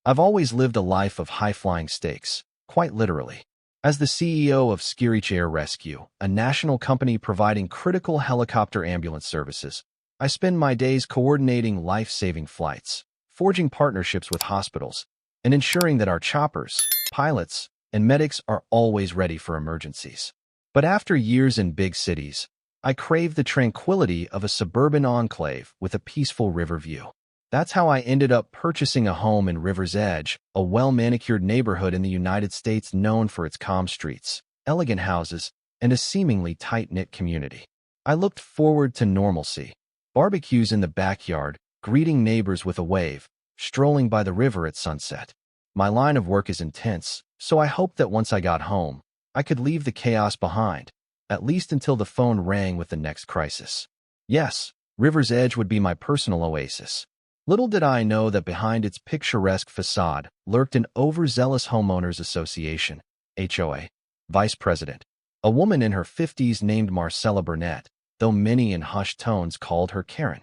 I've always lived a life of high-flying stakes, quite literally. As the CEO of Skirich Air Rescue, a national company providing critical helicopter ambulance services, I spend my days coordinating life-saving flights, forging partnerships with hospitals, and ensuring that our choppers, pilots, and medics are always ready for emergencies. But after years in big cities, I crave the tranquility of a suburban enclave with a peaceful river view. That's how I ended up purchasing a home in River's Edge, a well-manicured neighborhood in the United States known for its calm streets, elegant houses, and a seemingly tight-knit community. I looked forward to normalcy, barbecues in the backyard, greeting neighbors with a wave, strolling by the river at sunset. My line of work is intense, so I hoped that once I got home, I could leave the chaos behind, at least until the phone rang with the next crisis. Yes, River's Edge would be my personal oasis. Little did I know that behind its picturesque facade lurked an overzealous homeowners association, HOA, vice president, a woman in her 50s named Marcella Burnett, though many in hushed tones called her Karen.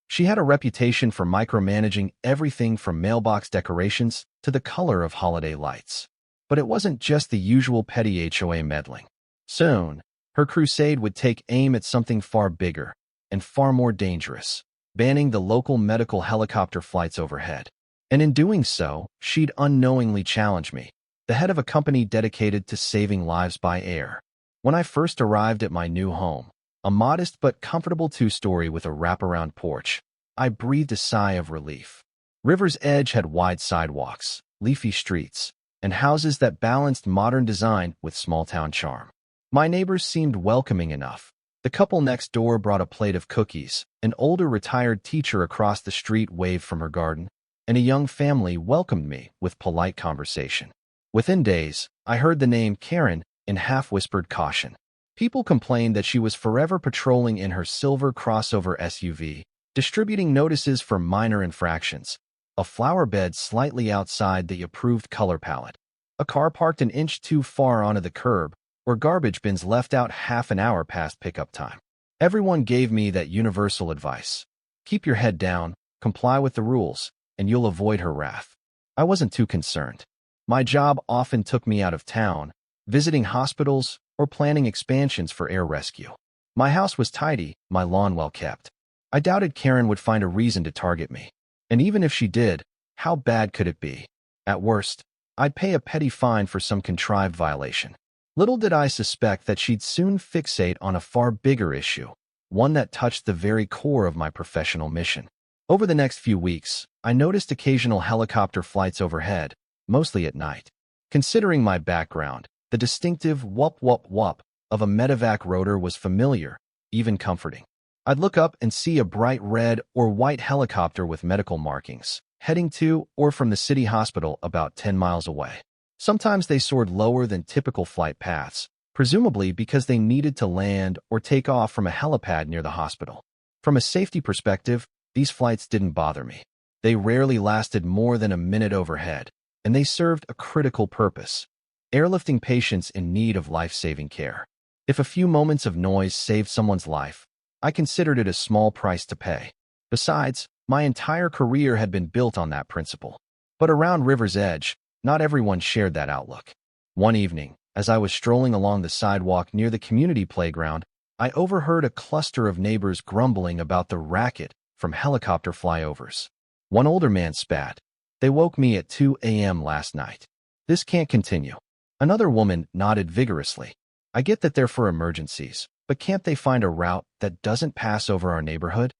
She had a reputation for micromanaging everything from mailbox decorations to the color of holiday lights. But it wasn't just the usual petty HOA meddling. Soon, her crusade would take aim at something far bigger and far more dangerous, banning the local medical helicopter flights overhead. And in doing so, she'd unknowingly challenge me, the head of a company dedicated to saving lives by air. When I first arrived at my new home, a modest but comfortable two-story with a wraparound porch, I breathed a sigh of relief. River's Edge had wide sidewalks, leafy streets, and houses that balanced modern design with small-town charm. My neighbors seemed welcoming enough. The couple next door brought a plate of cookies, an older retired teacher across the street waved from her garden, and a young family welcomed me with polite conversation. Within days, I heard the name Karen in half-whispered caution. People complained that she was forever patrolling in her silver crossover SUV, distributing notices for minor infractions, a flower bed slightly outside the approved color palette, a car parked an inch too far onto the curb, or garbage bins left out half an hour past pickup time. Everyone gave me that universal advice. Keep your head down, comply with the rules, and you'll avoid her wrath. I wasn't too concerned. My job often took me out of town, visiting hospitals or planning expansions for air rescue. My house was tidy, my lawn well kept. I doubted Karen would find a reason to target me. And even if she did, how bad could it be? At worst, I'd pay a petty fine for some contrived violation. Little did I suspect that she'd soon fixate on a far bigger issue, one that touched the very core of my professional mission. Over the next few weeks, I noticed occasional helicopter flights overhead, mostly at night. Considering my background, the distinctive whoop-whoop-whoop of a medevac rotor was familiar, even comforting. I'd look up and see a bright red or white helicopter with medical markings, heading to or from the city hospital about 10 miles away. Sometimes they soared lower than typical flight paths, presumably because they needed to land or take off from a helipad near the hospital. From a safety perspective, these flights didn't bother me. They rarely lasted more than a minute overhead, and they served a critical purpose: airlifting patients in need of life-saving care. If a few moments of noise saved someone's life, I considered it a small price to pay. Besides, my entire career had been built on that principle. But around River's Edge, not everyone shared that outlook. One evening, as I was strolling along the sidewalk near the community playground, I overheard a cluster of neighbors grumbling about the racket from helicopter flyovers. One older man spat, "They woke me at 2 a.m. last night. This can't continue." Another woman nodded vigorously. "I get that they're for emergencies, but can't they find a route that doesn't pass over our neighborhood?"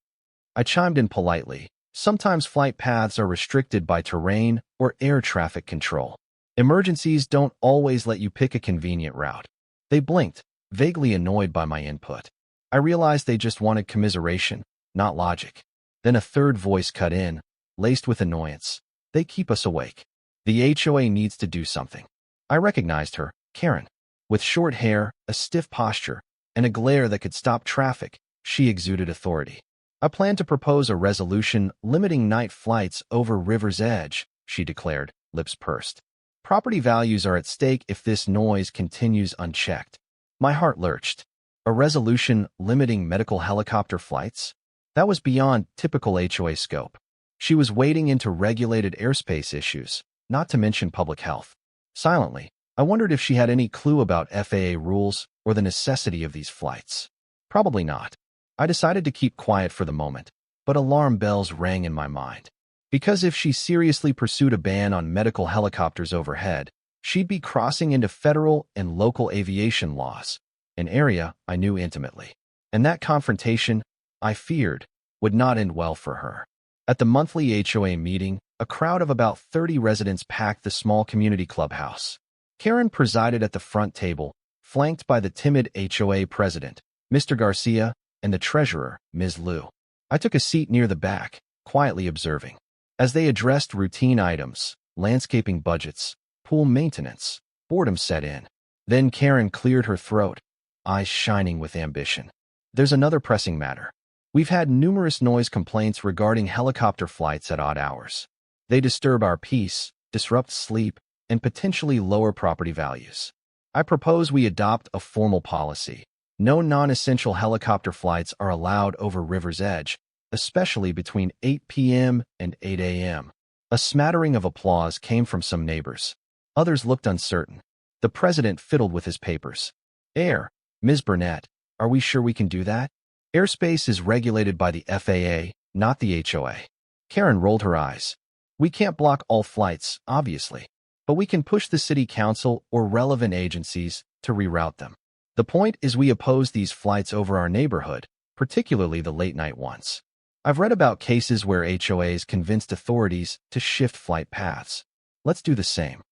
I chimed in politely. Sometimes flight paths are restricted by terrain or air traffic control. Emergencies don't always let you pick a convenient route. They blinked, vaguely annoyed by my input. I realized they just wanted commiseration, not logic. Then a third voice cut in, laced with annoyance. "They keep us awake. The HOA needs to do something." I recognized her, Karen. With short hair, a stiff posture, and a glare that could stop traffic, she exuded authority. "I plan to propose a resolution limiting night flights over River's Edge," she declared, lips pursed. "Property values are at stake if this noise continues unchecked." My heart lurched. A resolution limiting medical helicopter flights? That was beyond typical HOA scope. She was wading into regulated airspace issues, not to mention public health. Silently, I wondered if she had any clue about FAA rules or the necessity of these flights. Probably not. I decided to keep quiet for the moment, but alarm bells rang in my mind. Because if she seriously pursued a ban on medical helicopters overhead, she'd be crossing into federal and local aviation laws, an area I knew intimately. And that confrontation, I feared, would not end well for her. At the monthly HOA meeting, a crowd of about 30 residents packed the small community clubhouse. Karen presided at the front table, flanked by the timid HOA president, Mr. Garcia, and the treasurer, Ms. Liu. I took a seat near the back, quietly observing. As they addressed routine items, landscaping budgets, pool maintenance, boredom set in. Then Karen cleared her throat, eyes shining with ambition. There's another pressing matter. We've had numerous noise complaints regarding helicopter flights at odd hours. They disturb our peace, disrupt sleep, and potentially lower property values. I propose we adopt a formal policy. No non-essential helicopter flights are allowed over River's Edge, especially between 8 p.m. and 8 a.m. A smattering of applause came from some neighbors. Others looked uncertain. The president fiddled with his papers. Ms. Burnett, are we sure we can do that? Airspace is regulated by the FAA, not the HOA. Karen rolled her eyes. We can't block all flights, obviously, but we can push the city council or relevant agencies to reroute them. The point is we oppose these flights over our neighborhood, particularly the late-night ones. I've read about cases where HOAs convinced authorities to shift flight paths. Let's do the same.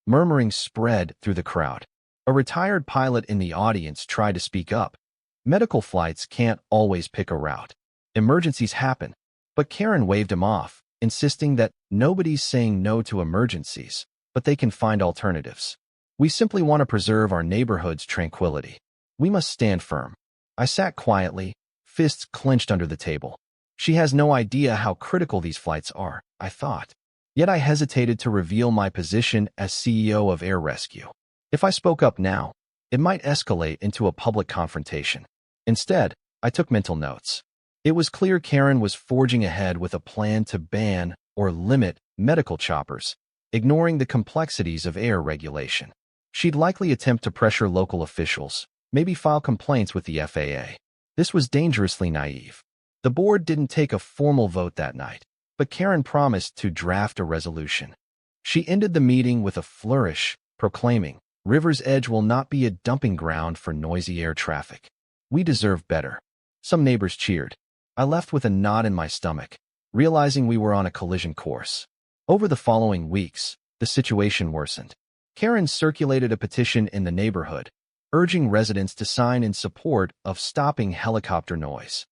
Murmuring spread through the crowd. A retired pilot in the audience tried to speak up. Medical flights can't always pick a route. Emergencies happen. But Karen waved him off, insisting that nobody's saying no to emergencies, but they can find alternatives. We simply want to preserve our neighborhood's tranquility. We must stand firm. I sat quietly, fists clenched under the table. She has no idea how critical these flights are, I thought. Yet I hesitated to reveal my position as CEO of Air Rescue. If I spoke up now, it might escalate into a public confrontation. Instead, I took mental notes. It was clear Karen was forging ahead with a plan to ban or limit medical choppers, ignoring the complexities of air regulation. She'd likely attempt to pressure local officials, maybe file complaints with the FAA. This was dangerously naive. The board didn't take a formal vote that night, but Karen promised to draft a resolution. She ended the meeting with a flourish, proclaiming, "River's Edge will not be a dumping ground for noisy air traffic. We deserve better." Some neighbors cheered. I left with a knot in my stomach, realizing we were on a collision course. Over the following weeks, the situation worsened. Karen circulated a petition in the neighborhood, urging residents to sign in support of stopping helicopter noise.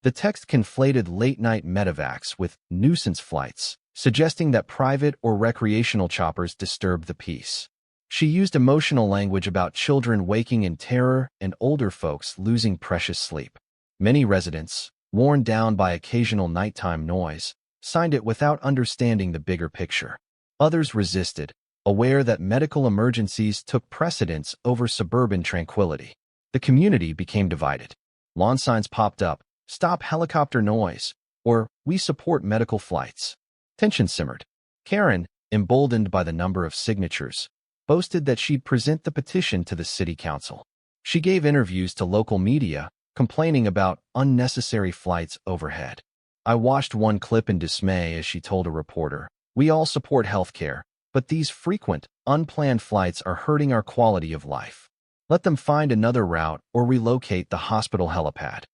The text conflated late-night medevacs with nuisance flights, suggesting that private or recreational choppers disturb the peace. She used emotional language about children waking in terror and older folks losing precious sleep. Many residents, worn down by occasional nighttime noise, signed it without understanding the bigger picture. Others resisted, aware that medical emergencies took precedence over suburban tranquility. The community became divided. Lawn signs popped up, "Stop helicopter noise," or "We support medical flights." Tension simmered. Karen, emboldened by the number of signatures, boasted that she'd present the petition to the city council. She gave interviews to local media, complaining about unnecessary flights overhead. I watched one clip in dismay as she told a reporter, "We all support healthcare, but these frequent, unplanned flights are hurting our quality of life. Let them find another route or relocate the hospital helipad.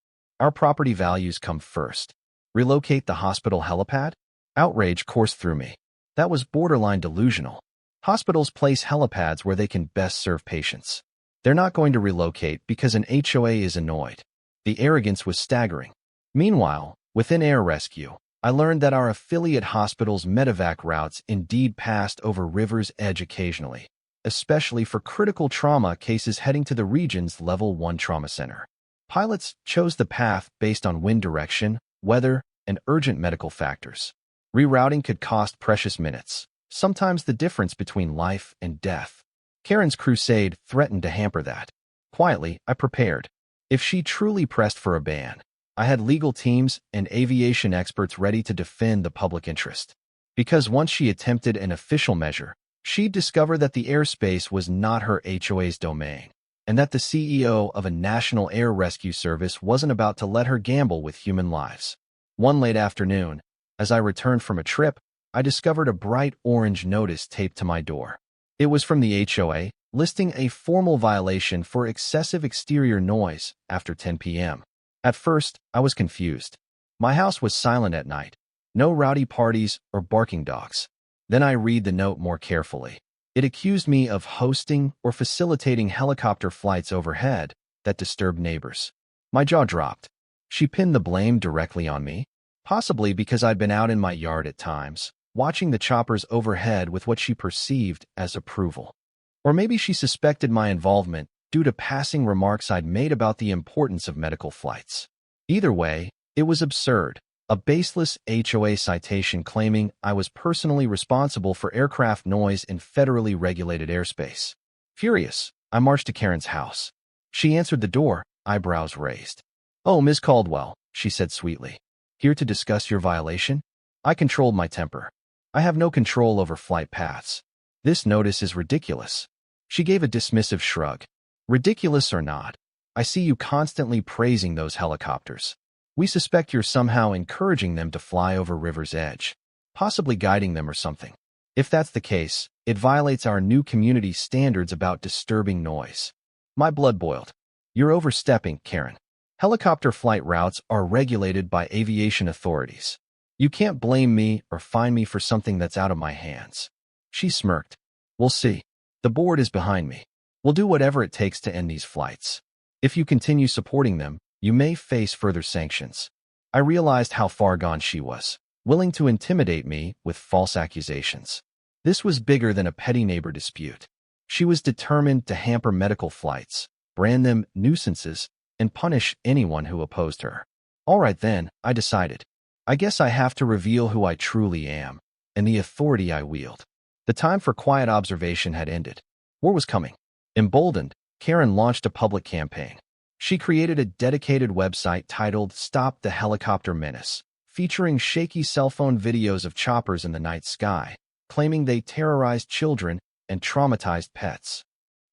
Our property values come first." Relocate the hospital helipad? Outrage coursed through me. That was borderline delusional. Hospitals place helipads where they can best serve patients. They're not going to relocate because an HOA is annoyed. The arrogance was staggering. Meanwhile, within Air Rescue, I learned that our affiliate hospital's medevac routes indeed passed over River's Edge occasionally, especially for critical trauma cases heading to the region's Level 1 trauma center. Pilots chose the path based on wind direction, weather, and urgent medical factors. Rerouting could cost precious minutes, sometimes the difference between life and death. Karen's crusade threatened to hamper that. Quietly, I prepared. If she truly pressed for a ban, I had legal teams and aviation experts ready to defend the public interest. because once she attempted an official measure, she'd discover that the airspace was not her HOA's domain, and that the CEO of a national air rescue service wasn't about to let her gamble with human lives. One late afternoon, as I returned from a trip, I discovered a bright orange notice taped to my door. It was from the HOA, listing a formal violation for excessive exterior noise after 10 p.m. At first, I was confused. My house was silent at night. No rowdy parties or barking dogs. Then I read the note more carefully. It accused me of hosting or facilitating helicopter flights overhead that disturbed neighbors. My jaw dropped. She pinned the blame directly on me, possibly because I'd been out in my yard at times, watching the choppers overhead with what she perceived as approval. Or maybe she suspected my involvement due to passing remarks I'd made about the importance of medical flights. Either way, it was absurd. A baseless HOA citation claiming I was personally responsible for aircraft noise in federally regulated airspace. Furious, I marched to Karen's house. She answered the door, eyebrows raised. "Oh, Ms. Caldwell," she said sweetly. "Here to discuss your violation?" I controlled my temper. I have no control over flight paths. This notice is ridiculous. She gave a dismissive shrug. Ridiculous or not, I see you constantly praising those helicopters. We suspect you're somehow encouraging them to fly over River's Edge, possibly guiding them or something. If that's the case, it violates our new community standards about disturbing noise. My blood boiled. You're overstepping, Karen. Helicopter flight routes are regulated by aviation authorities. You can't blame me or fine me for something that's out of my hands. She smirked. We'll see. The board is behind me. We'll do whatever it takes to end these flights. If you continue supporting them, you may face further sanctions. I realized how far gone she was, willing to intimidate me with false accusations. This was bigger than a petty neighbor dispute. She was determined to hamper medical flights, brand them nuisances, and punish anyone who opposed her. All right then, I decided. I guess I have to reveal who I truly am, and the authority I wield. The time for quiet observation had ended. War was coming. Emboldened, Karen launched a public campaign. She created a dedicated website titled Stop the Helicopter Menace, featuring shaky cell phone videos of choppers in the night sky, claiming they terrorized children and traumatized pets.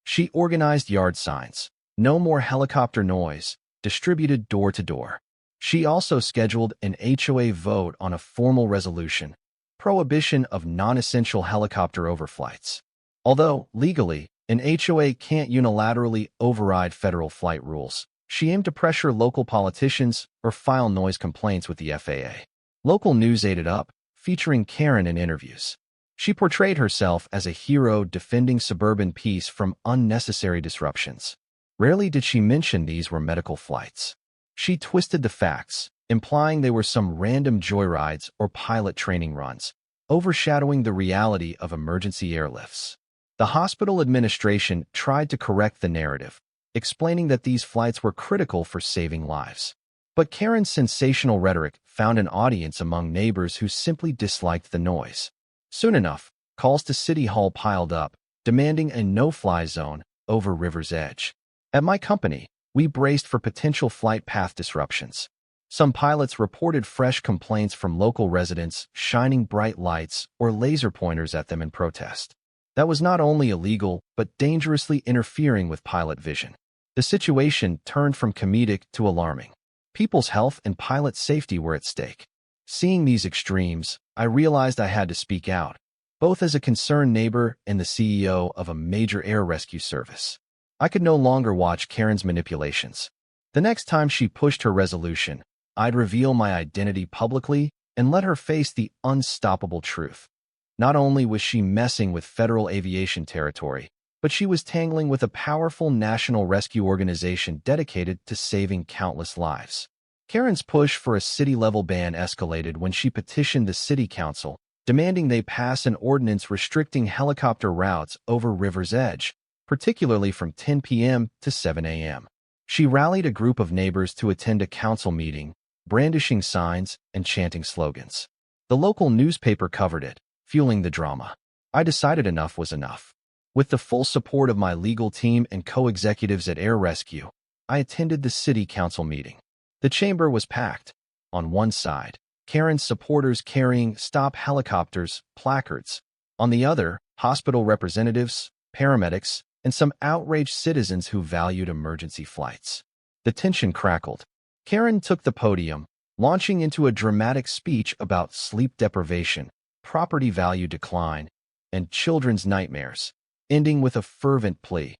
She organized yard signs, "No more helicopter noise," distributed door to door. She also scheduled an HOA vote on a formal resolution, prohibition of non-essential helicopter overflights. Although, legally, an HOA can't unilaterally override federal flight rules, she aimed to pressure local politicians or file noise complaints with the FAA. Local news ate it up, featuring Karen in interviews. She portrayed herself as a hero defending suburban peace from unnecessary disruptions. Rarely did she mention these were medical flights. She twisted the facts, implying they were some random joyrides or pilot training runs, overshadowing the reality of emergency airlifts. The hospital administration tried to correct the narrative, explaining that these flights were critical for saving lives. But Karen's sensational rhetoric found an audience among neighbors who simply disliked the noise. Soon enough, calls to City Hall piled up, demanding a no-fly zone over River's Edge. At my company, we braced for potential flight path disruptions. Some pilots reported fresh complaints from local residents shining bright lights or laser pointers at them in protest. That was not only illegal, but dangerously interfering with pilot vision. The situation turned from comedic to alarming. People's health and pilot safety were at stake. Seeing these extremes, I realized I had to speak out, both as a concerned neighbor and the CEO of a major air rescue service. I could no longer watch Karen's manipulations. The next time she pushed her resolution, I'd reveal my identity publicly and let her face the unstoppable truth. Not only was she messing with federal aviation territory, but she was tangling with a powerful national rescue organization dedicated to saving countless lives. Karen's push for a city-level ban escalated when she petitioned the city council, demanding they pass an ordinance restricting helicopter routes over River's Edge, particularly from 10 p.m. to 7 a.m. She rallied a group of neighbors to attend a council meeting, brandishing signs and chanting slogans. The local newspaper covered it, fueling the drama. I decided enough was enough. With the full support of my legal team and co-executives at Air Rescue, I attended the city council meeting. The chamber was packed. On one side, Karen's supporters carrying "Stop Helicopters" placards. On the other, hospital representatives, paramedics, and some outraged citizens who valued emergency flights. The tension crackled. Karen took the podium, launching into a dramatic speech about sleep deprivation, property value decline, and children's nightmares, ending with a fervent plea.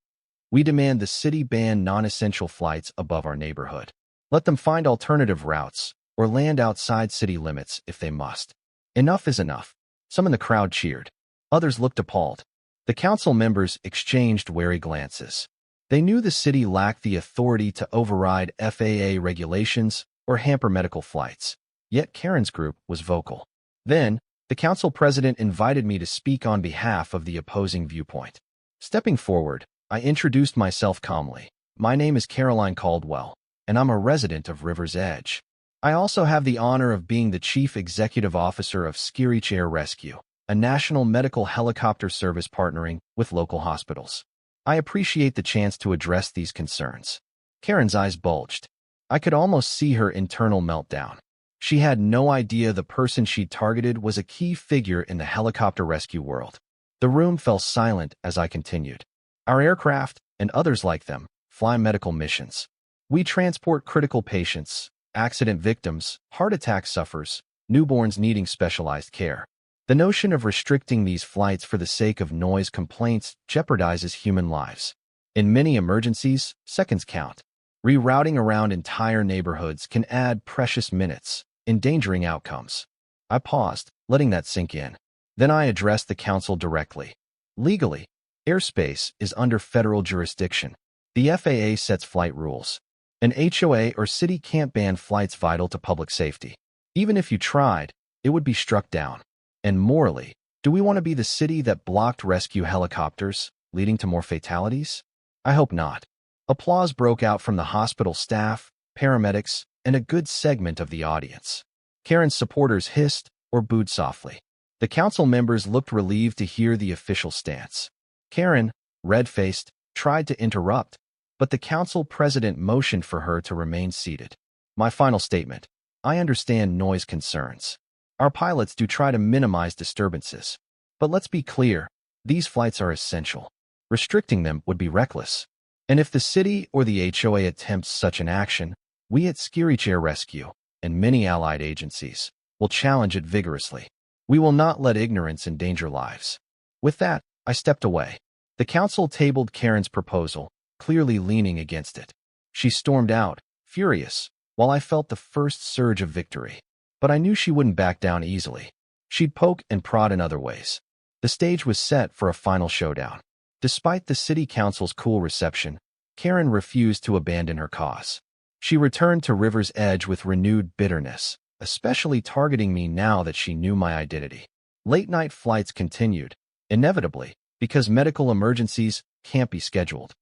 We demand the city ban non-essential flights above our neighborhood. Let them find alternative routes or land outside city limits if they must. Enough is enough. Some in the crowd cheered. Others looked appalled. The council members exchanged wary glances. They knew the city lacked the authority to override FAA regulations or hamper medical flights. Yet Karen's group was vocal. Then, the council president invited me to speak on behalf of the opposing viewpoint. Stepping forward, I introduced myself calmly. My name is Caroline Caldwell, and I'm a resident of River's Edge. I also have the honor of being the Chief Executive Officer of Skirich Air Rescue, a national medical helicopter service partnering with local hospitals. I appreciate the chance to address these concerns. Karen's eyes bulged. I could almost see her internal meltdown. She had no idea the person she'd targeted was a key figure in the helicopter rescue world. The room fell silent as I continued. Our aircraft, and others like them, fly medical missions. We transport critical patients, accident victims, heart attack sufferers, newborns needing specialized care. The notion of restricting these flights for the sake of noise complaints jeopardizes human lives. In many emergencies, seconds count. Rerouting around entire neighborhoods can add precious minutes, endangering outcomes. I paused, letting that sink in. Then I addressed the council directly. Legally, airspace is under federal jurisdiction. The FAA sets flight rules. An HOA or city can't ban flights vital to public safety. Even if you tried, it would be struck down. And morally, do we want to be the city that blocked rescue helicopters, leading to more fatalities? I hope not. Applause broke out from the hospital staff, paramedics, and a good segment of the audience. Karen's supporters hissed or booed softly. The council members looked relieved to hear the official stance. Karen, red-faced, tried to interrupt, but the council president motioned for her to remain seated. My final statement. I understand noise concerns. Our pilots do try to minimize disturbances. But let's be clear, these flights are essential. Restricting them would be reckless. And if the city or the HOA attempts such an action, we at Skirich Air Rescue, and many allied agencies, will challenge it vigorously. We will not let ignorance endanger lives. With that, I stepped away. The council tabled Karen's proposal, clearly leaning against it. She stormed out, furious, while I felt the first surge of victory. But I knew she wouldn't back down easily. She'd poke and prod in other ways. The stage was set for a final showdown. Despite the city council's cool reception, Karen refused to abandon her cause. She returned to River's Edge with renewed bitterness, especially targeting me now that she knew my identity. Late-night flights continued, inevitably, because medical emergencies can't be scheduled.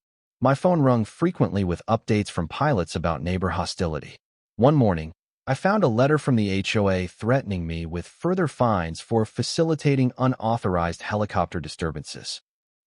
My phone rung frequently with updates from pilots about neighbor hostility. One morning, I found a letter from the HOA threatening me with further fines for facilitating unauthorized helicopter disturbances.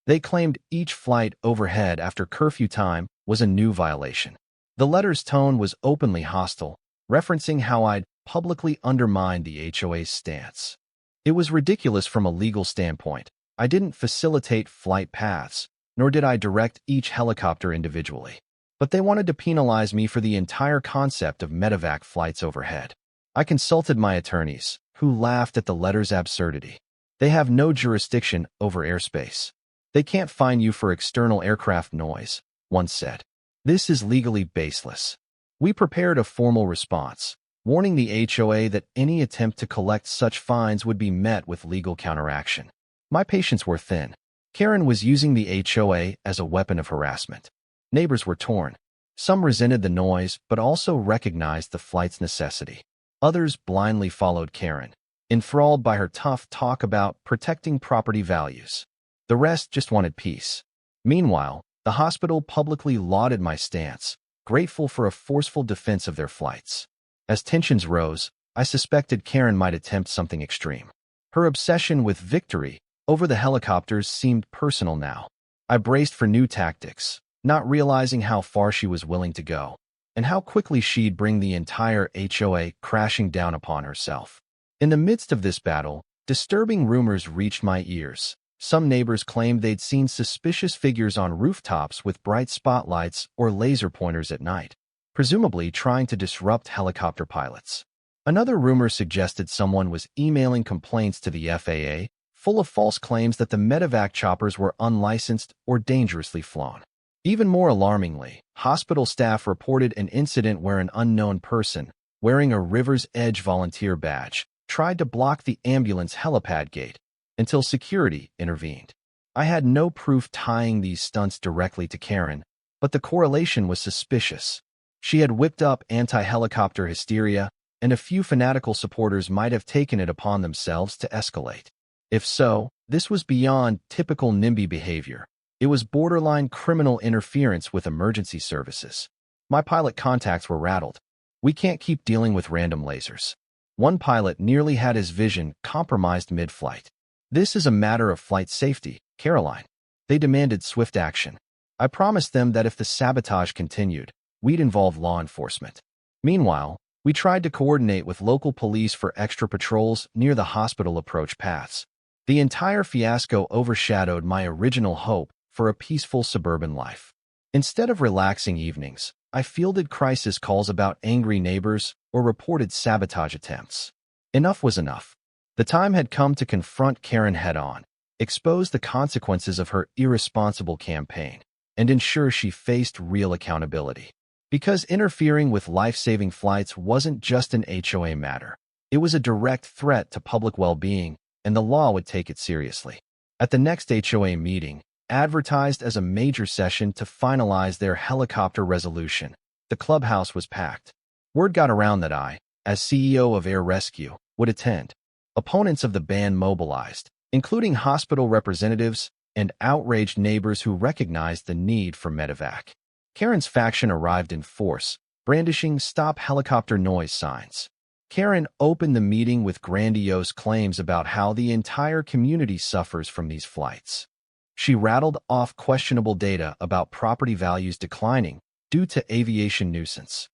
They claimed each flight overhead after curfew time was a new violation. The letter's tone was openly hostile, referencing how I'd publicly undermined the HOA's stance. It was ridiculous from a legal standpoint. I didn't facilitate flight paths, nor did I direct each helicopter individually. But they wanted to penalize me for the entire concept of medevac flights overhead. I consulted my attorneys, who laughed at the letter's absurdity. They have no jurisdiction over airspace. They can't fine you for external aircraft noise, one said. This is legally baseless. We prepared a formal response, warning the HOA that any attempt to collect such fines would be met with legal counteraction. My patience were thin. Karen was using the HOA as a weapon of harassment. Neighbors were torn. Some resented the noise, but also recognized the flight's necessity. Others blindly followed Karen, enthralled by her tough talk about protecting property values. The rest just wanted peace. Meanwhile, the hospital publicly lauded my stance, grateful for a forceful defense of their flights. As tensions rose, I suspected Karen might attempt something extreme. Her obsession with victory over the helicopters seemed personal now. I braced for new tactics, not realizing how far she was willing to go, and how quickly she'd bring the entire HOA crashing down upon herself. In the midst of this battle, disturbing rumors reached my ears. Some neighbors claimed they'd seen suspicious figures on rooftops with bright spotlights or laser pointers at night, presumably trying to disrupt helicopter pilots. Another rumor suggested someone was emailing complaints to the FAA, full of false claims that the medevac choppers were unlicensed or dangerously flown. Even more alarmingly, hospital staff reported an incident where an unknown person, wearing a River's Edge volunteer badge, tried to block the ambulance helipad gate until security intervened. I had no proof tying these stunts directly to Karen, but the correlation was suspicious. She had whipped up anti-helicopter hysteria, and a few fanatical supporters might have taken it upon themselves to escalate. If so, this was beyond typical NIMBY behavior. It was borderline criminal interference with emergency services. My pilot contacts were rattled. We can't keep dealing with random lasers. One pilot nearly had his vision compromised mid-flight. This is a matter of flight safety, Caroline. They demanded swift action. I promised them that if the sabotage continued, we'd involve law enforcement. Meanwhile, we tried to coordinate with local police for extra patrols near the hospital approach paths. The entire fiasco overshadowed my original hope for a peaceful suburban life. Instead of relaxing evenings, I fielded crisis calls about angry neighbors or reported sabotage attempts. Enough was enough. The time had come to confront Karen head-on, expose the consequences of her irresponsible campaign, and ensure she faced real accountability. Because interfering with life-saving flights wasn't just an HOA matter. It was a direct threat to public well-being, and the law would take it seriously. At the next HOA meeting, advertised as a major session to finalize their helicopter resolution, the clubhouse was packed. Word got around that I, as CEO of Air Rescue, would attend. Opponents of the ban mobilized, including hospital representatives and outraged neighbors who recognized the need for medevac. Karen's faction arrived in force, brandishing "Stop Helicopter Noise" signs. Karen opened the meeting with grandiose claims about how the entire community suffers from these flights. She rattled off questionable data about property values declining due to aviation nuisance.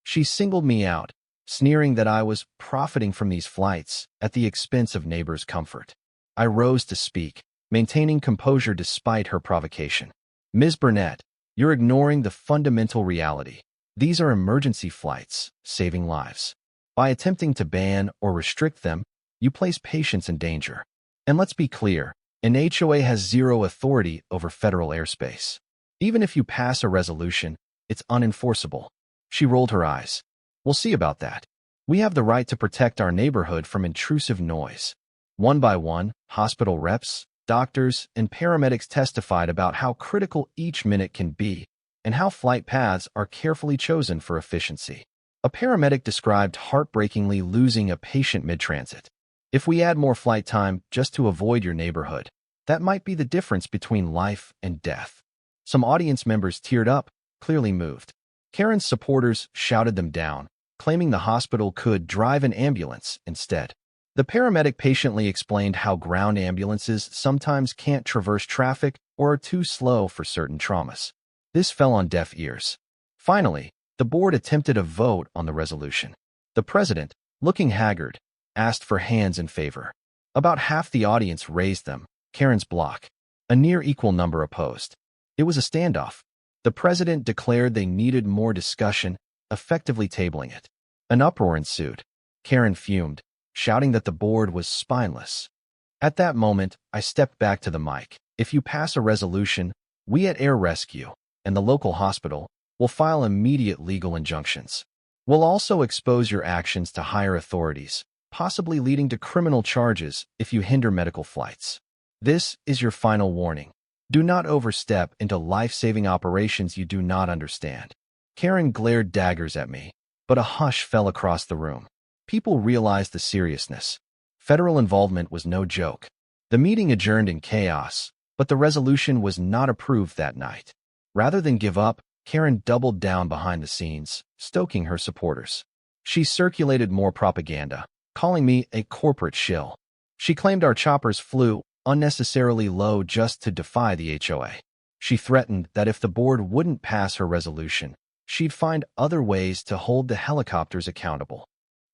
She singled me out, sneering that I was profiting from these flights at the expense of neighbors' comfort. I rose to speak, maintaining composure despite her provocation. "Ms. Burnett, you're ignoring the fundamental reality. These are emergency flights, saving lives. By attempting to ban or restrict them, you place patients in danger. And let's be clear, an HOA has zero authority over federal airspace. Even if you pass a resolution, it's unenforceable." She rolled her eyes. "We'll see about that. We have the right to protect our neighborhood from intrusive noise." One by one, hospital reps, doctors, and paramedics testified about how critical each minute can be and how flight paths are carefully chosen for efficiency. A paramedic described heartbreakingly losing a patient mid-transit. "If we add more flight time just to avoid your neighborhood, that might be the difference between life and death." Some audience members teared up, clearly moved. Karen's supporters shouted them down, claiming the hospital could drive an ambulance instead. The paramedic patiently explained how ground ambulances sometimes can't traverse traffic or are too slow for certain traumas. This fell on deaf ears. Finally, the board attempted a vote on the resolution. The president, looking haggard, asked for hands in favor. About half the audience raised them, Karen's block. A near equal number opposed. It was a standoff. The president declared they needed more discussion, effectively tabling it. An uproar ensued. Karen fumed, shouting that the board was spineless. At that moment, I stepped back to the mic. "If you pass a resolution, we at Air Rescue and the local hospital will file immediate legal injunctions. We'll also expose your actions to higher authorities, possibly leading to criminal charges if you hinder medical flights. This is your final warning. Do not overstep into life-saving operations you do not understand." Karen glared daggers at me, but a hush fell across the room. People realized the seriousness. Federal involvement was no joke. The meeting adjourned in chaos, but the resolution was not approved that night. Rather than give up, Karen doubled down behind the scenes, stoking her supporters. She circulated more propaganda, calling me a corporate shill. She claimed our choppers flew unnecessarily low just to defy the HOA. She threatened that if the board wouldn't pass her resolution, she'd find other ways to hold the helicopters accountable.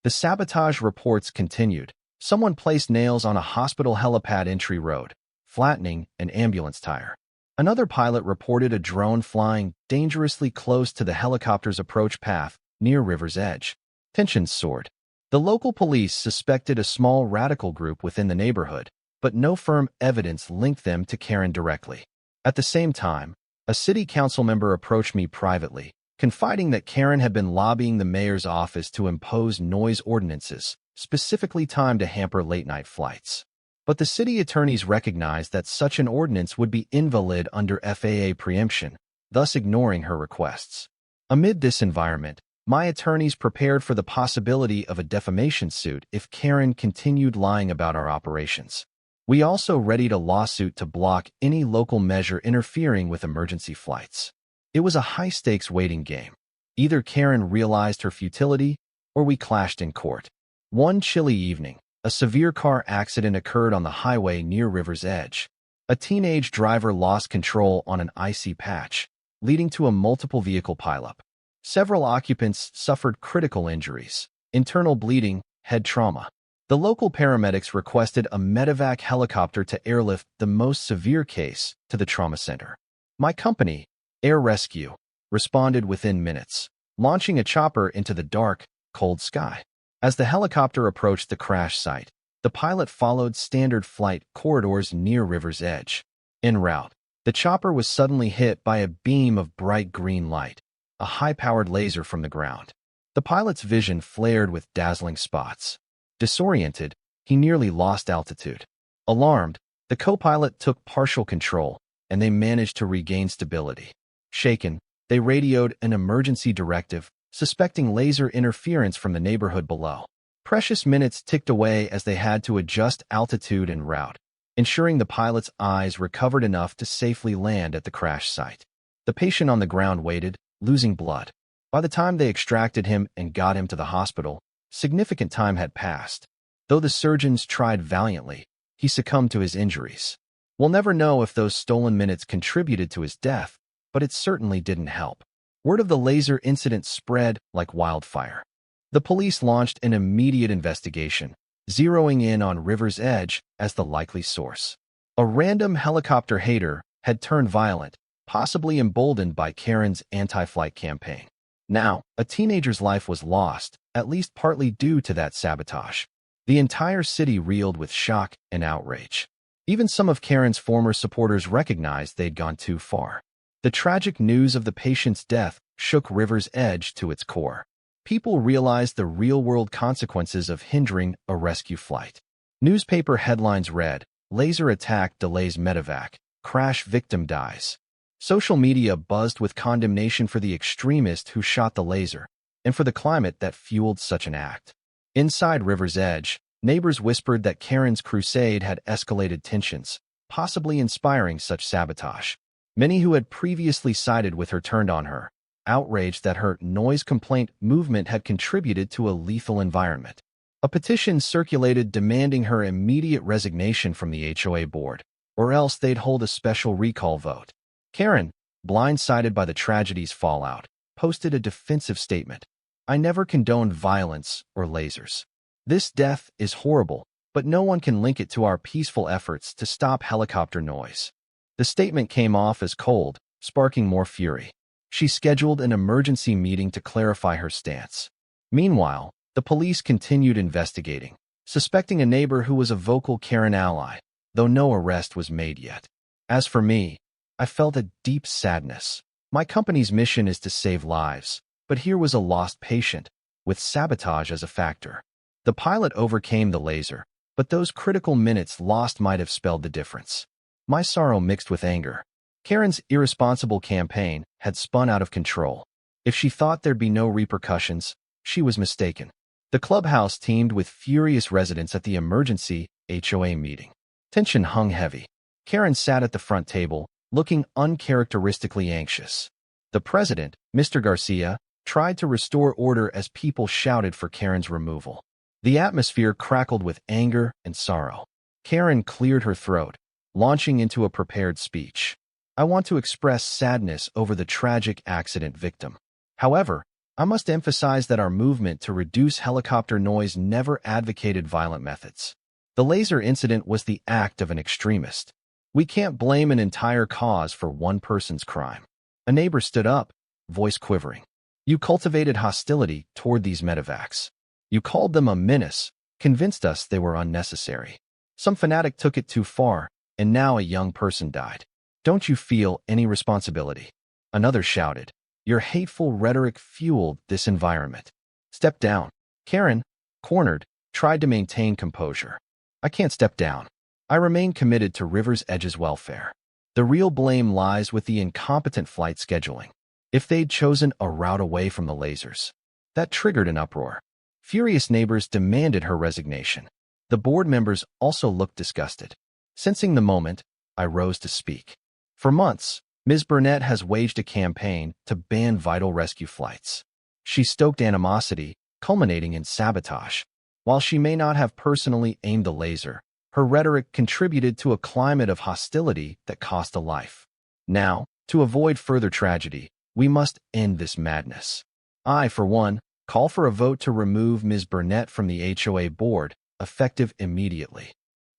The sabotage reports continued, Someone placed nails on a hospital helipad entry road, flattening an ambulance tire. Another pilot reported a drone flying dangerously close to the helicopter's approach path near river's edge. Tensions soared. The local police suspected a small radical group within the neighborhood, but no firm evidence linked them to Karen directly. At the same time, a city council member approached me privately, confiding that Karen had been lobbying the mayor's office to impose noise ordinances, specifically timed to hamper late-night flights. But the city attorneys recognized that such an ordinance would be invalid under FAA preemption, thus ignoring her requests. Amid this environment, my attorneys prepared for the possibility of a defamation suit if Karen continued lying about our operations. We also readied a lawsuit to block any local measure interfering with emergency flights. It was a high-stakes waiting game. Either Karen realized her futility, or we clashed in court. One chilly evening, a severe car accident occurred on the highway near river's edge. A teenage driver lost control on an icy patch, leading to a multiple vehicle pileup. Several occupants suffered critical injuries, internal bleeding, head trauma. The local paramedics requested a medevac helicopter to airlift the most severe case to the trauma center. My company, Air Rescue, responded within minutes, launching a chopper into the dark, cold sky. As the helicopter approached the crash site, the pilot followed standard flight corridors near river's edge. En route, the chopper was suddenly hit by a beam of bright green light, a high-powered laser from the ground. The pilot's vision flared with dazzling spots. Disoriented, he nearly lost altitude. Alarmed, the co-pilot took partial control, and they managed to regain stability. Shaken, they radioed an emergency directive, suspecting laser interference from the neighborhood below. Precious minutes ticked away as they had to adjust altitude and route, ensuring the pilot's eyes recovered enough to safely land at the crash site. The patient on the ground waited, losing blood. By the time they extracted him and got him to the hospital, significant time had passed. Though the surgeons tried valiantly, he succumbed to his injuries. We'll never know if those stolen minutes contributed to his death, but it certainly didn't help. Word of the laser incident spread like wildfire. The police launched an immediate investigation, zeroing in on river's edge as the likely source. A random helicopter hater had turned violent, possibly emboldened by Karen's anti-flight campaign. Now, a teenager's life was lost, at least partly due to that sabotage. The entire city reeled with shock and outrage. Even some of Karen's former supporters recognized they'd gone too far. The tragic news of the patient's death shook river's edge to its core. People realized the real-world consequences of hindering a rescue flight. Newspaper headlines read, "Laser attack delays medevac, crash victim dies." Social media buzzed with condemnation for the extremist who shot the laser, and for the climate that fueled such an act. Inside river's edge, neighbors whispered that Karen's crusade had escalated tensions, possibly inspiring such sabotage. Many who had previously sided with her turned on her, outraged that her noise complaint movement had contributed to a lethal environment. A petition circulated demanding her immediate resignation from the HOA board, or else they'd hold a special recall vote. Karen, blindsided by the tragedy's fallout, posted a defensive statement. "I never condoned violence or lasers. This death is horrible, but no one can link it to our peaceful efforts to stop helicopter noise." The statement came off as cold, sparking more fury. She scheduled an emergency meeting to clarify her stance. Meanwhile, the police continued investigating, suspecting a neighbor who was a vocal Karen ally, though no arrest was made yet. As for me, I felt a deep sadness. My company's mission is to save lives, but here was a lost patient, with sabotage as a factor. The pilot overcame the laser, but those critical minutes lost might have spelled the difference. My sorrow mixed with anger. Karen's irresponsible campaign had spun out of control. If she thought there'd be no repercussions, she was mistaken. The clubhouse teemed with furious residents at the emergency HOA meeting. Tension hung heavy. Karen sat at the front table, looking uncharacteristically anxious. The president, Mr. Garcia, tried to restore order as people shouted for Karen's removal. The atmosphere crackled with anger and sorrow. Karen cleared her throat, launching into a prepared speech. "I want to express sadness over the tragic accident victim. However, I must emphasize that our movement to reduce helicopter noise never advocated violent methods. The laser incident was the act of an extremist. We can't blame an entire cause for one person's crime. A neighbor stood up, voice quivering. You cultivated hostility toward these medevacs. You called them a menace, convinced us they were unnecessary. Some fanatic took it too far, and now a young person died. Don't you feel any responsibility? Another shouted. Your hateful rhetoric fueled this environment. Step down. Karen, cornered, tried to maintain composure. I can't step down. I remain committed to River's Edge's welfare. The real blame lies with the incompetent flight scheduling. If they'd chosen a route away from the lasers, that triggered an uproar. Furious neighbors demanded her resignation. The board members also looked disgusted. Sensing the moment, I rose to speak. For months, Ms. Burnett has waged a campaign to ban vital rescue flights. She stoked animosity, culminating in sabotage. While she may not have personally aimed the laser, her rhetoric contributed to a climate of hostility that cost a life. Now, to avoid further tragedy, we must end this madness. I, for one, call for a vote to remove Ms. Burnett from the HOA board, effective immediately.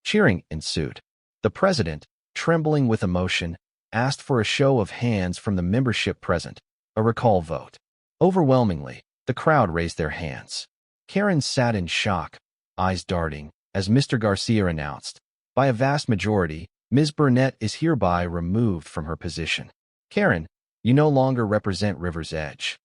Cheering ensued. The president, trembling with emotion, asked for a show of hands from the membership present, a recall vote. Overwhelmingly, the crowd raised their hands. Karen sat in shock, eyes darting, as Mr. Garcia announced. By a vast majority, Ms. Burnett is hereby removed from her position. Karen, you no longer represent River's Edge.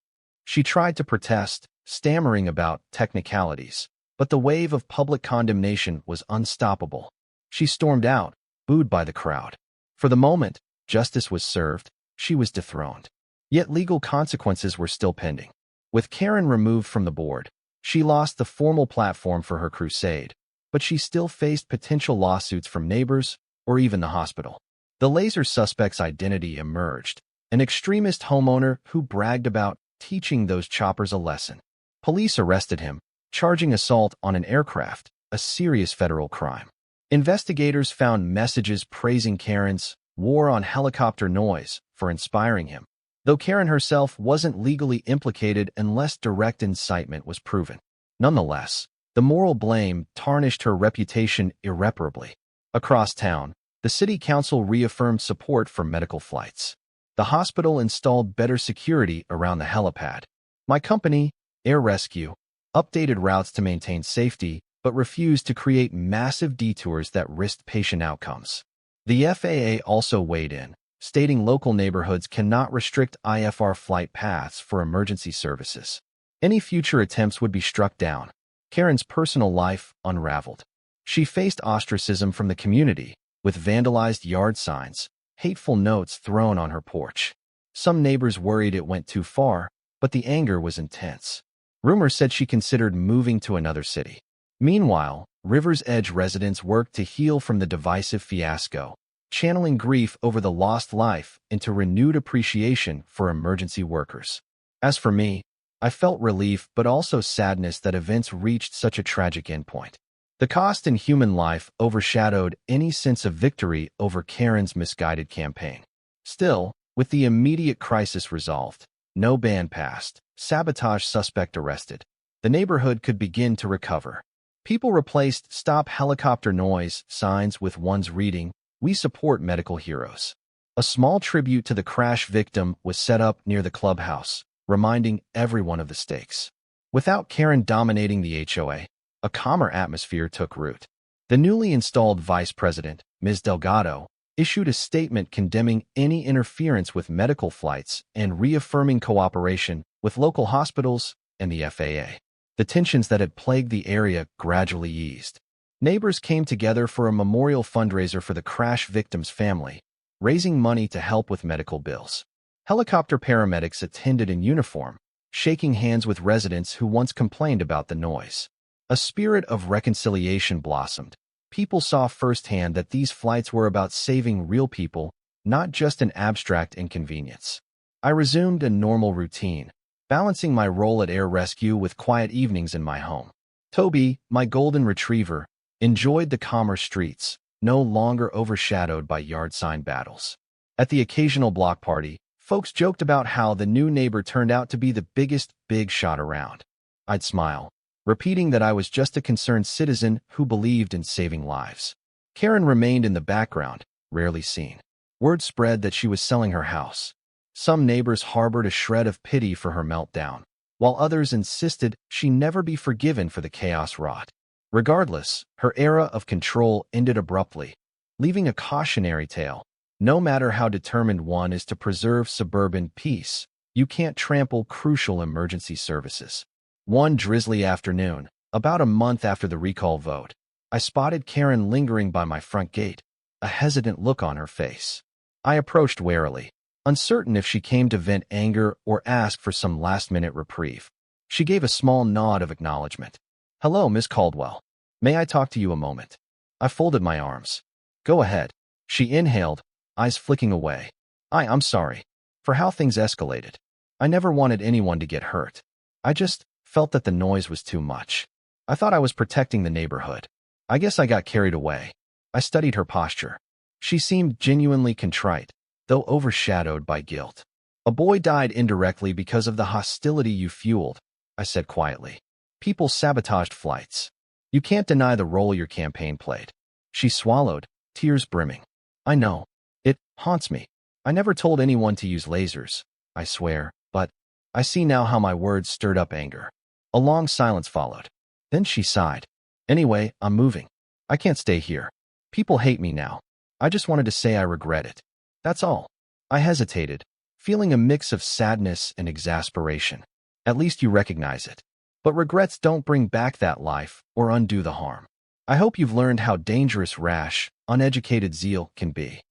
She tried to protest, stammering about technicalities, but the wave of public condemnation was unstoppable. She stormed out, booed by the crowd. For the moment, justice was served, she was dethroned. Yet legal consequences were still pending. With Karen removed from the board, she lost the formal platform for her crusade, but she still faced potential lawsuits from neighbors or even the hospital. The laser suspect's identity emerged, an extremist homeowner who bragged about teaching those choppers a lesson. Police arrested him, charging assault on an aircraft, a serious federal crime. Investigators found messages praising Karen's war on helicopter noise for inspiring him, though Karen herself wasn't legally implicated unless direct incitement was proven. Nonetheless, the moral blame tarnished her reputation irreparably. Across town, the city council reaffirmed support for medical flights. The hospital installed better security around the helipad. My company, Air Rescue, updated routes to maintain safety, but refused to create massive detours that risked patient outcomes. The FAA also weighed in, stating local neighborhoods cannot restrict IFR flight paths for emergency services. Any future attempts would be struck down. Karen's personal life unraveled. She faced ostracism from the community, with vandalized yard signs, hateful notes thrown on her porch. Some neighbors worried it went too far, but the anger was intense. Rumors said she considered moving to another city. Meanwhile, River's Edge residents worked to heal from the divisive fiasco, channeling grief over the lost life into renewed appreciation for emergency workers. As for me, I felt relief but also sadness that events reached such a tragic endpoint. The cost in human life overshadowed any sense of victory over Karen's misguided campaign. Still, with the immediate crisis resolved, no ban passed, sabotage suspect arrested, the neighborhood could begin to recover. People replaced "Stop Helicopter Noise" signs with ones reading, "We support medical heroes." A small tribute to the crash victim was set up near the clubhouse, reminding everyone of the stakes. Without Karen dominating the HOA, a calmer atmosphere took root. The newly installed vice president, Ms. Delgado, issued a statement condemning any interference with medical flights and reaffirming cooperation with local hospitals and the FAA. The tensions that had plagued the area gradually eased. Neighbors came together for a memorial fundraiser for the crash victim's family, raising money to help with medical bills. Helicopter paramedics attended in uniform, shaking hands with residents who once complained about the noise. A spirit of reconciliation blossomed. People saw firsthand that these flights were about saving real people, not just an abstract inconvenience. I resumed a normal routine, balancing my role at Air Rescue with quiet evenings in my home. Toby, my golden retriever, enjoyed the calmer streets, no longer overshadowed by yard sign battles. At the occasional block party, Folks joked about how the new neighbor turned out to be the biggest big shot around. I'd smile, repeating that I was just a concerned citizen who believed in saving lives. Karen remained in the background, rarely seen. Word spread that she was selling her house. Some neighbors harbored a shred of pity for her meltdown, while others insisted she never be forgiven for the chaos wrought. Regardless, her era of control ended abruptly, leaving a cautionary tale. No matter how determined one is to preserve suburban peace, you can't trample crucial emergency services. One drizzly afternoon, about a month after the recall vote, I spotted Karen lingering by my front gate, a hesitant look on her face. I approached warily, uncertain if she came to vent anger or ask for some last-minute reprieve. She gave a small nod of acknowledgement. "Hello, Miss Caldwell. May I talk to you a moment?" I folded my arms. "Go ahead." She inhaled, eyes flicking away. I'm sorry for how things escalated. I never wanted anyone to get hurt. I just felt that the noise was too much. I thought I was protecting the neighborhood. I guess I got carried away." I studied her posture. She seemed genuinely contrite, though overshadowed by guilt. "A boy died indirectly because of the hostility you fueled," I said quietly. "People sabotaged flights. You can't deny the role your campaign played." She swallowed, tears brimming. "I know. It haunts me. I never told anyone to use lasers, I swear, but I see now how my words stirred up anger." A long silence followed. Then she sighed. "Anyway, I'm moving. I can't stay here. People hate me now. I just wanted to say I regret it. That's all." I hesitated, feeling a mix of sadness and exasperation. "At least you recognize it. But regrets don't bring back that life or undo the harm. I hope you've learned how dangerous rash, uneducated zeal can be."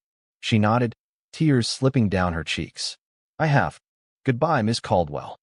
She nodded, tears slipping down her cheeks. "I have. Goodbye, Miss Caldwell."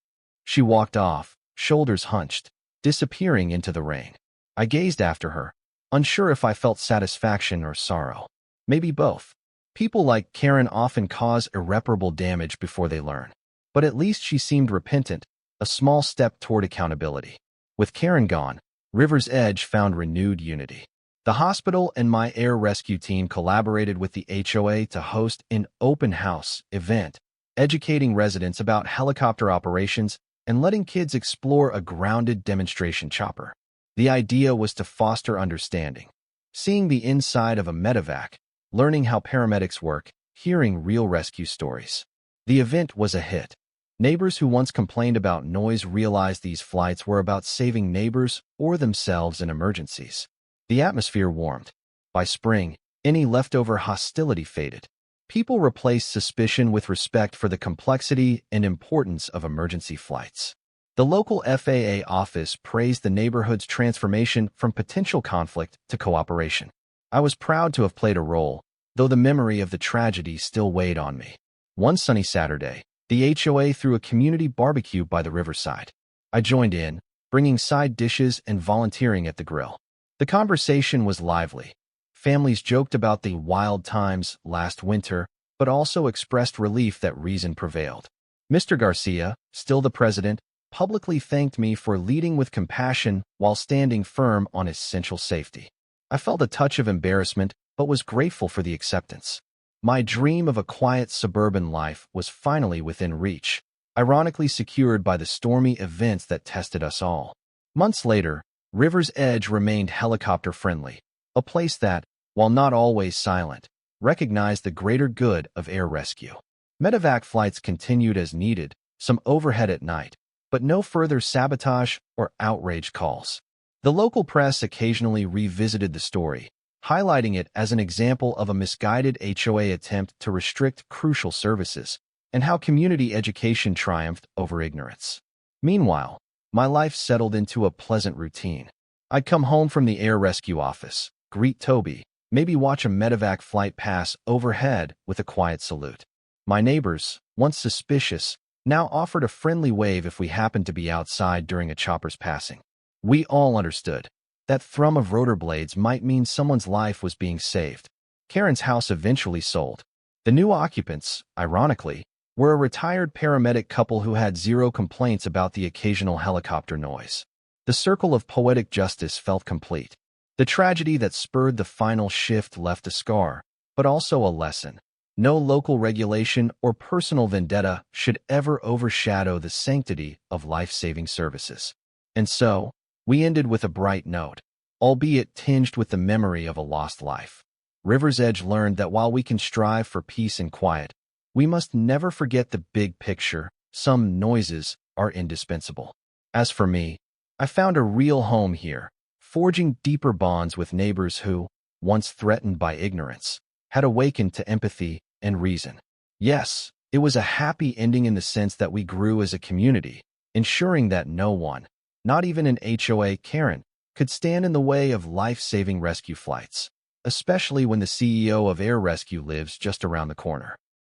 She walked off, shoulders hunched, disappearing into the rain. I gazed after her, unsure if I felt satisfaction or sorrow. Maybe both. People like Karen often cause irreparable damage before they learn. But at least she seemed repentant, a small step toward accountability. With Karen gone, River's Edge found renewed unity. The hospital and my air rescue team collaborated with the HOA to host an open house event, educating residents about helicopter operations and letting kids explore a grounded demonstration chopper. The idea was to foster understanding, seeing the inside of a medevac, learning how paramedics work, hearing real rescue stories. The event was a hit. Neighbors who once complained about noise realized these flights were about saving neighbors or themselves in emergencies. The atmosphere warmed. By spring, any leftover hostility faded. People replaced suspicion with respect for the complexity and importance of emergency flights. The local FAA office praised the neighborhood's transformation from potential conflict to cooperation. I was proud to have played a role, though the memory of the tragedy still weighed on me. One sunny Saturday, the HOA threw a community barbecue by the riverside. I joined in, bringing side dishes and volunteering at the grill. The conversation was lively. Families joked about the wild times last winter, but also expressed relief that reason prevailed. Mr. Garcia, still the president, publicly thanked me for leading with compassion while standing firm on essential safety. I felt a touch of embarrassment, but was grateful for the acceptance. My dream of a quiet suburban life was finally within reach, ironically secured by the stormy events that tested us all. Months later, River's Edge remained helicopter-friendly, a place that, while not always silent, recognized the greater good of air rescue. Medevac flights continued as needed, some overhead at night, but no further sabotage or outrage calls. The local press occasionally revisited the story, highlighting it as an example of a misguided HOA attempt to restrict crucial services, and how community education triumphed over ignorance. Meanwhile, my life settled into a pleasant routine. I'd come home from the air rescue office, greet Toby, maybe watch a medevac flight pass overhead with a quiet salute. My neighbors, once suspicious, now offered a friendly wave if we happened to be outside during a chopper's passing. We all understood. That thrum of rotor blades might mean someone's life was being saved. Karen's house eventually sold. The new occupants, ironically, were a retired paramedic couple who had zero complaints about the occasional helicopter noise. The circle of poetic justice felt complete. The tragedy that spurred the final shift left a scar, but also a lesson. No local regulation or personal vendetta should ever overshadow the sanctity of life-saving services. And so, we ended with a bright note, albeit tinged with the memory of a lost life. River's Edge learned that while we can strive for peace and quiet, we must never forget the big picture. Some noises are indispensable. As for me, I found a real home here, forging deeper bonds with neighbors who, once threatened by ignorance, had awakened to empathy and reason. Yes, it was a happy ending in the sense that we grew as a community, ensuring that no one, not even an HOA Karen, could stand in the way of life-saving rescue flights, especially when the CEO of Air Rescue lives just around the corner.